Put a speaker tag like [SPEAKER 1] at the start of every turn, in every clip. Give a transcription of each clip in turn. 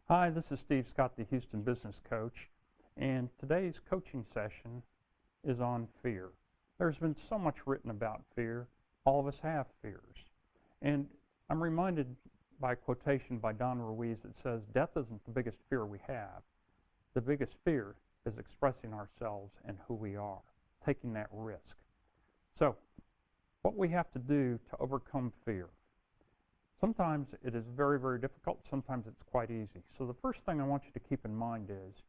[SPEAKER 1] Hi, this is Steve Scott, the Houston Business Coach, and today's coaching session is on fear. There's been so much written about fear. All of us have fears. And I'm reminded by a quotation by Don Ruiz that says, "Death isn't the biggest fear we have. The biggest fear is expressing ourselves and who we are, taking that risk." So, what we have to do to overcome fear. Sometimes it is very, very difficult. Sometimes it's quite easy. So the first thing I want you to keep in mind is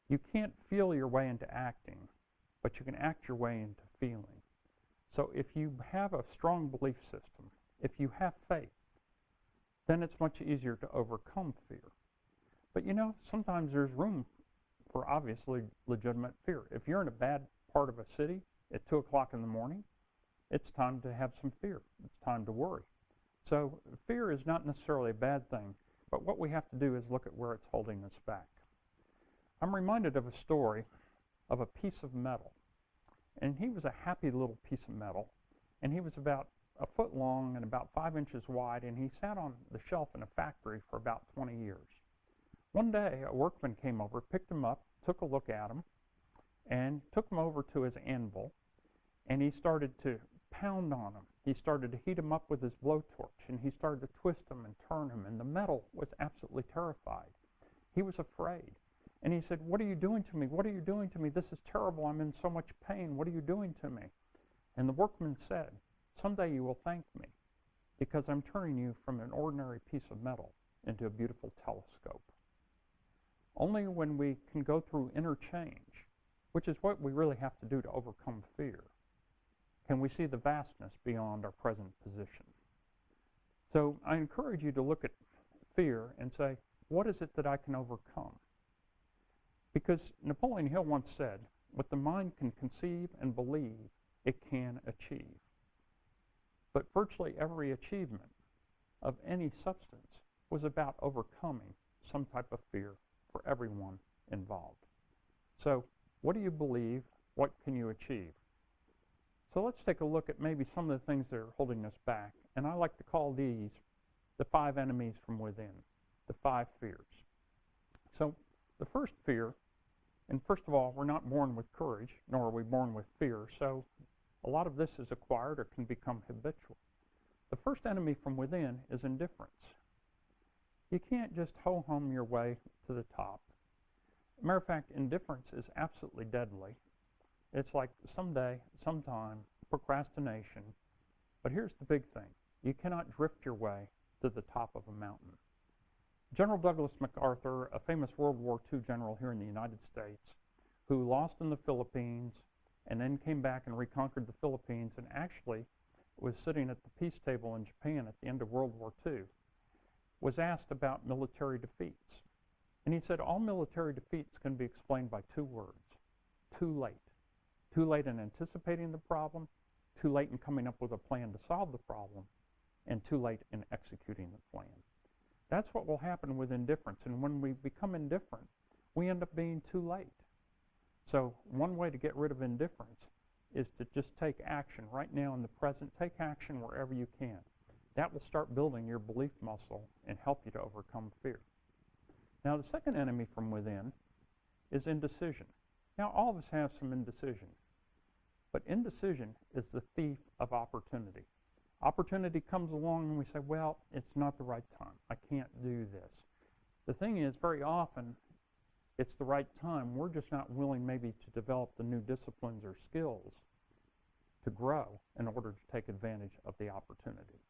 [SPEAKER 1] you can't feel your way into acting, but you can act your way into feeling. So if you have a strong belief system, if you have faith, then it's much easier to overcome fear. But sometimes there's room for obviously legitimate fear. If you're in a bad part of a city at 2 o'clock in the morning, it's time to have some fear. It's time to worry. So fear is not necessarily a bad thing, but what we have to do is look at where it's holding us back. I'm reminded of a story of a piece of metal, and he was a happy little piece of metal, and he was about a foot long and about 5 inches wide, and he sat on the shelf in a factory for about 20 years. One day, a workman came over, picked him up, took a look at him, and took him over to his anvil, and he started to pound on him. He started to heat him up with his blowtorch, and he started to twist him and turn him, and the metal was absolutely terrified. He was afraid. And he said, "What are you doing to me? What are you doing to me? This is terrible. I'm in so much pain. What are you doing to me?" And the workman said, "Someday you will thank me, because I'm turning you from an ordinary piece of metal into a beautiful telescope." Only when we can go through inner change, which is what we really have to do to overcome fear, can we see the vastness beyond our present position. So I encourage you to look at fear and say, what is it that I can overcome? Because Napoleon Hill once said, what the mind can conceive and believe, it can achieve. But virtually every achievement of any substance was about overcoming some type of fear for everyone involved. So what do you believe? What can you achieve? So let's take a look at maybe some of the things that are holding us back. And I like to call these the 5 enemies from within, the 5 fears. So the first fear, and first of all, we're not born with courage, nor are we born with fear. So a lot of this is acquired or can become habitual. The first enemy from within is indifference. You can't just ho-hum your way to the top. Matter of fact, indifference is absolutely deadly. It's like someday, sometime, procrastination. But here's the big thing. You cannot drift your way to the top of a mountain. General Douglas MacArthur, a famous World War II general here in the United States, who lost in the Philippines and then came back and reconquered the Philippines and actually was sitting at the peace table in Japan at the end of World War II, was asked about military defeats. And he said all military defeats can be explained by 2 words: too late. Too late in anticipating the problem, too late in coming up with a plan to solve the problem, and too late in executing the plan. That's what will happen with indifference. And when we become indifferent, we end up being too late. So one way to get rid of indifference is to just take action right now in the present. Take action wherever you can. That will start building your belief muscle and help you to overcome fear. Now, the second enemy from within is indecision. Now, all of us have some indecision, but indecision is the thief of opportunity. Opportunity comes along and we say, well, it's not the right time. I can't do this. The thing is, very often, it's the right time. We're just not willing maybe to develop the new disciplines or skills to grow in order to take advantage of the opportunity.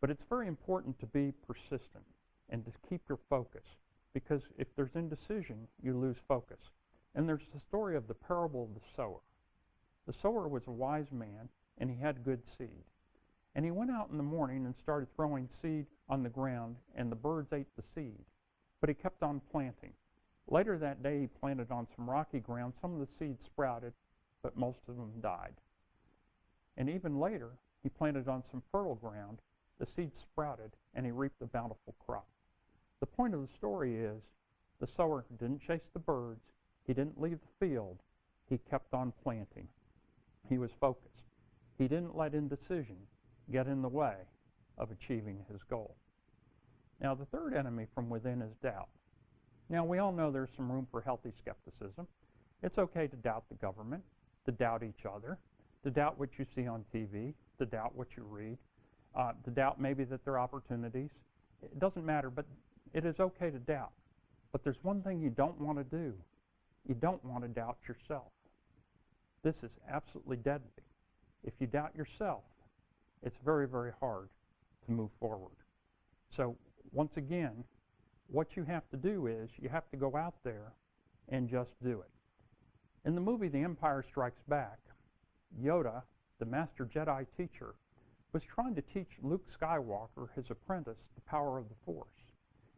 [SPEAKER 1] But it's very important to be persistent and to keep your focus, because if there's indecision, you lose focus. And there's the story of the parable of the sower. The sower was a wise man, and he had good seed. And he went out in the morning and started throwing seed on the ground, and the birds ate the seed. But he kept on planting. Later that day, he planted on some rocky ground. Some of the seed sprouted, but most of them died. And even later, he planted on some fertile ground. The seed sprouted, and he reaped a bountiful crop. The point of the story is the sower didn't chase the birds. He didn't leave the field. He kept on planting. He was focused. He didn't let indecision get in the way of achieving his goal. Now, the third enemy from within is doubt. Now, we all know there's some room for healthy skepticism. It's okay to doubt the government, to doubt each other, to doubt what you see on TV, to doubt what you read, to doubt maybe that there are opportunities. It doesn't matter, but it is okay to doubt. But there's one thing you don't want to do. You don't want to doubt yourself. This is absolutely deadly. If you doubt yourself, it's very, very hard to move forward. So once again, what you have to do is you have to go out there and just do it. In the movie The Empire Strikes Back, Yoda, the Master Jedi teacher, was trying to teach Luke Skywalker, his apprentice, the power of the Force.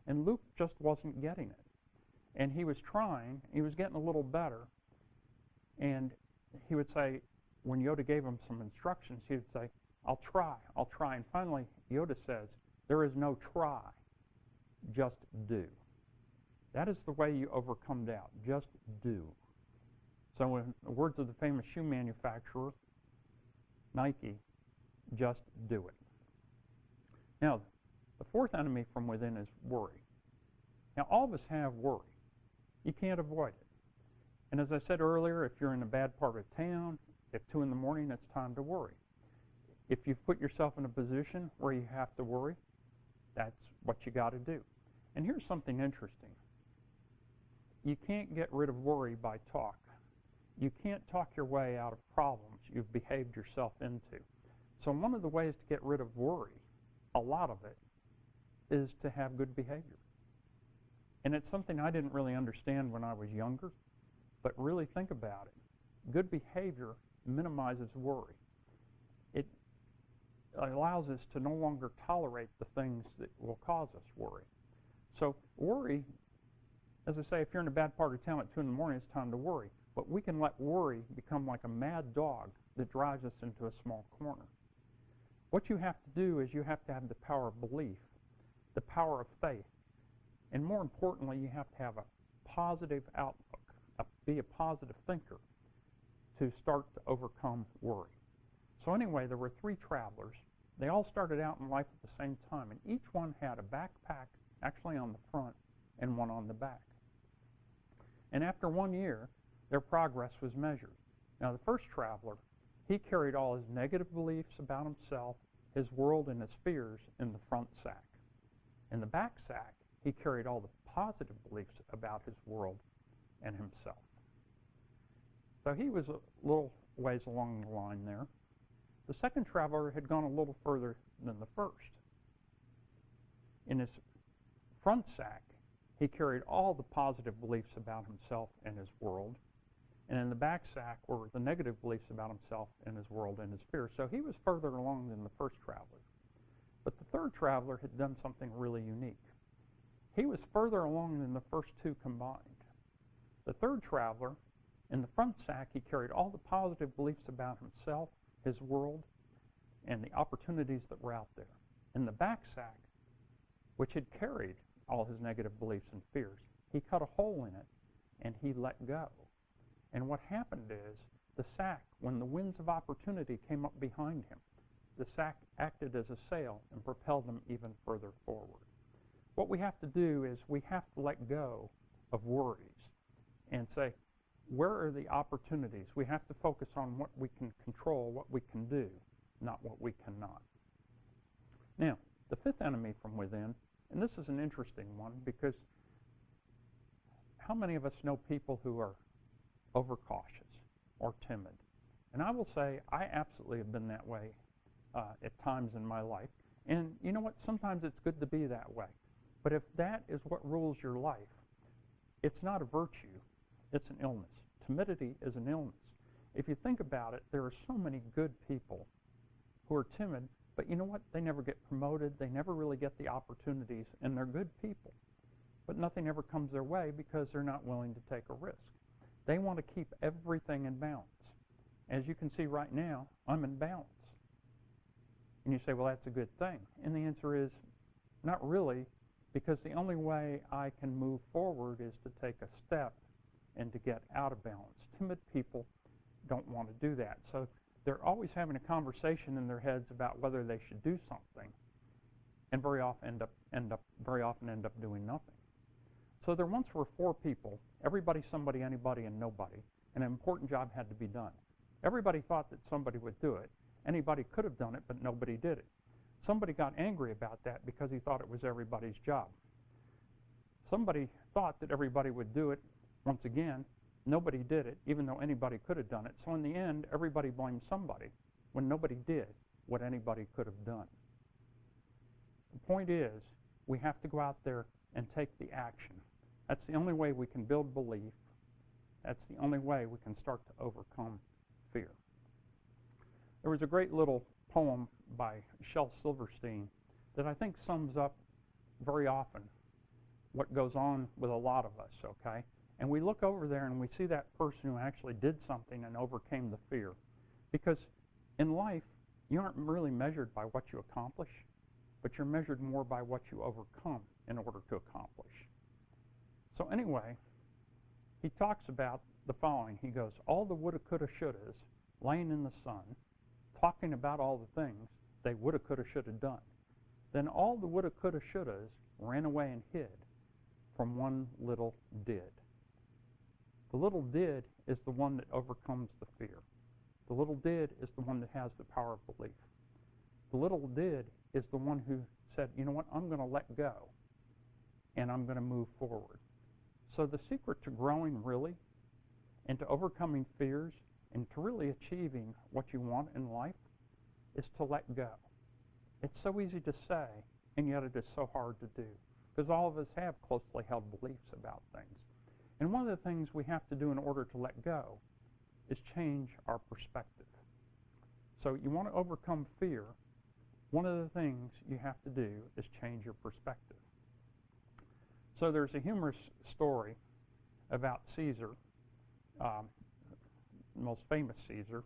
[SPEAKER 1] And Luke just wasn't getting it. And he was trying, he was getting a little better, and he would say, when Yoda gave him some instructions, he would say, I'll try. And finally, Yoda says, there is no try, just do. That is the way you overcome doubt, just do. So in the words of the famous shoe manufacturer, Nike, just do it. Now, the fourth enemy from within is worry. Now, all of us have worry. You can't avoid it. And as I said earlier, if you're in a bad part of town, at 2 in the morning, it's time to worry. If you've put yourself in a position where you have to worry, that's what you got to do. And here's something interesting. You can't get rid of worry by talk. You can't talk your way out of problems you've behaved yourself into. So one of the ways to get rid of worry, a lot of it, is to have good behavior. And it's something I didn't really understand when I was younger, but really think about it. Good behavior minimizes worry. It allows us to no longer tolerate the things that will cause us worry. So worry, as I say, if you're in a bad part of town at 2 in the morning, it's time to worry. But we can let worry become like a mad dog that drives us into a small corner. What you have to do is you have to have the power of belief, the power of faith, and more importantly, you have to have a positive outlook, be a positive thinker to start to overcome worry. So anyway, there were 3 travelers. They all started out in life at the same time, and each one had a backpack actually on the front and one on the back. And after 1 year, their progress was measured. Now, the first traveler, he carried all his negative beliefs about himself, his world, and his fears in the front sack. In the back sack, he carried all the positive beliefs about his world and himself. So he was a little ways along the line there. The second traveler had gone a little further than the first. In his front sack, he carried all the positive beliefs about himself and his world. And in the back sack were the negative beliefs about himself and his world and his fears. So he was further along than the first traveler. But the third traveler had done something really unique. He was further along than the first 2 combined. The third traveler, in the front sack, he carried all the positive beliefs about himself, his world, and the opportunities that were out there. In the back sack, which had carried all his negative beliefs and fears, he cut a hole in it and he let go. And what happened is the sack, when the winds of opportunity came up behind him, the sack acted as a sail and propelled him even further forward. What we have to do is we have to let go of worries and say, where are the opportunities? We have to focus on what we can control, what we can do, not what we cannot. Now, the fifth enemy from within, and this is an interesting one because how many of us know people who are overcautious or timid? And I will say I absolutely have been that way at times in my life. And you know what? Sometimes it's good to be that way. But if that is what rules your life, it's not a virtue, it's an illness. Timidity is an illness. If you think about it, there are so many good people who are timid, but you know what? They never get promoted, they never really get the opportunities, and they're good people. But nothing ever comes their way because they're not willing to take a risk. They want to keep everything in balance. As you can see right now, I'm in balance. And you say, well, that's a good thing. And the answer is, not really, because the only way I can move forward is to take a step and to get out of balance. Timid people don't want to do that. So they're always having a conversation in their heads about whether they should do something, and very often end up very often end up doing nothing. So there once were 4 people, everybody, somebody, anybody, and nobody, and an important job had to be done. Everybody thought that somebody would do it. Anybody could have done it, but nobody did it. Somebody got angry about that because he thought it was everybody's job. Somebody thought that everybody would do it. Once again, nobody did it, even though anybody could have done it. So in the end, everybody blamed somebody when nobody did what anybody could have done. The point is, we have to go out there and take the action. That's the only way we can build belief. That's the only way we can start to overcome fear. There was a great little poem by Shel Silverstein that I think sums up very often what goes on with a lot of us, okay? And we look over there and we see that person who actually did something and overcame the fear. Because in life, you aren't really measured by what you accomplish, but you're measured more by what you overcome in order to accomplish. So anyway, he talks about the following. He goes, all the woulda, coulda, shouldas laying in the sun, talking about all the things they woulda, coulda, shoulda done. Then all the woulda, coulda, shouldas ran away and hid from one little did. The little did is the one that overcomes the fear. The little did is the one that has the power of belief. The little did is the one who said, you know what, I'm going to let go, and I'm going to move forward. So the secret to growing really, and to overcoming fears, and to really achieving what you want in life, is to let go. It's so easy to say, and yet it is so hard to do, because all of us have closely held beliefs about things. And one of the things we have to do in order to let go is change our perspective. So you want to overcome fear, one of the things you have to do is change your perspective. So there's a humorous story about Caesar, the most famous Caesar,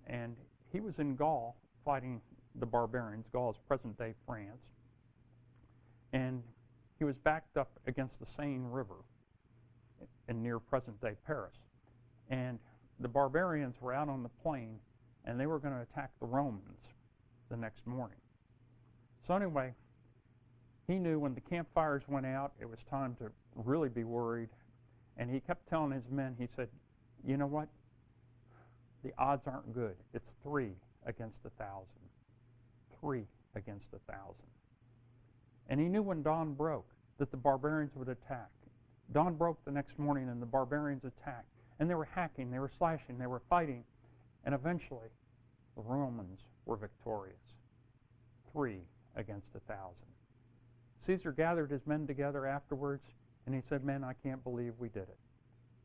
[SPEAKER 1] and he was in Gaul fighting the barbarians. Gaul is present-day France, and he was backed up against the Seine River in near present-day Paris. And the barbarians were out on the plain, and they were going to attack the Romans the next morning. So anyway, he knew when the campfires went out, it was time to really be worried. And he kept telling his men, he said, you know what? The odds aren't good. It's 3 against 1,000. 3 against 1,000. And he knew when dawn broke that the barbarians would attack. Dawn broke the next morning and the barbarians attacked. And they were hacking, they were slashing, they were fighting. And eventually, the Romans were victorious. 3 against 1,000. Caesar gathered his men together afterwards, and he said, men, I can't believe we did it.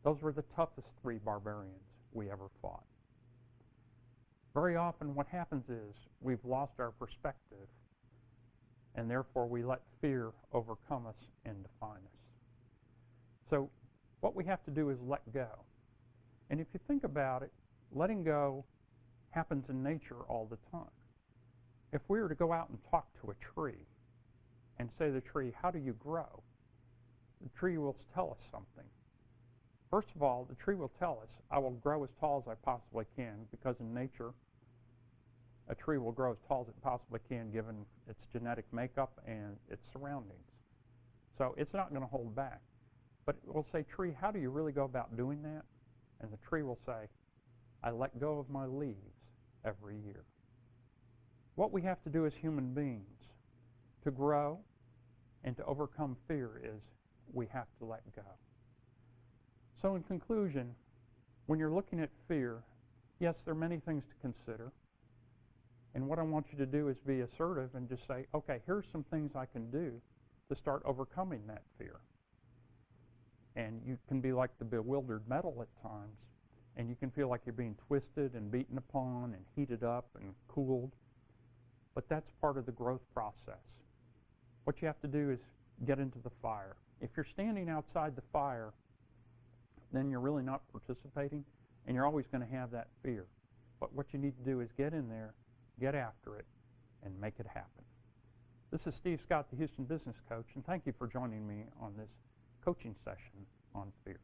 [SPEAKER 1] Those were the toughest 3 barbarians we ever fought. Very often what happens is we've lost our perspective, and therefore we let fear overcome us and define us. So what we have to do is let go. And if you think about it, letting go happens in nature all the time. If we were to go out and talk to a tree and say to the tree, how do you grow? The tree will tell us something. First of all, the tree will tell us, I will grow as tall as I possibly can, because in nature, a tree will grow as tall as it possibly can given its genetic makeup and its surroundings. So it's not going to hold back. But it will say, tree, how do you really go about doing that? And the tree will say, I let go of my leaves every year. What we have to do as human beings to grow and to overcome fear is we have to let go. So in conclusion, when you're looking at fear, yes, there are many things to consider. And what I want you to do is be assertive and just say, okay, here's some things I can do to start overcoming that fear. And you can be like the bewildered metal at times, and you can feel like you're being twisted and beaten upon and heated up and cooled. But that's part of the growth process. What you have to do is get into the fire. If you're standing outside the fire, then you're really not participating, and you're always going to have that fear. But what you need to do is get in there, get after it, and make it happen. This is Steve Scott, the Houston Business Coach, and thank you for joining me on this coaching session on fear.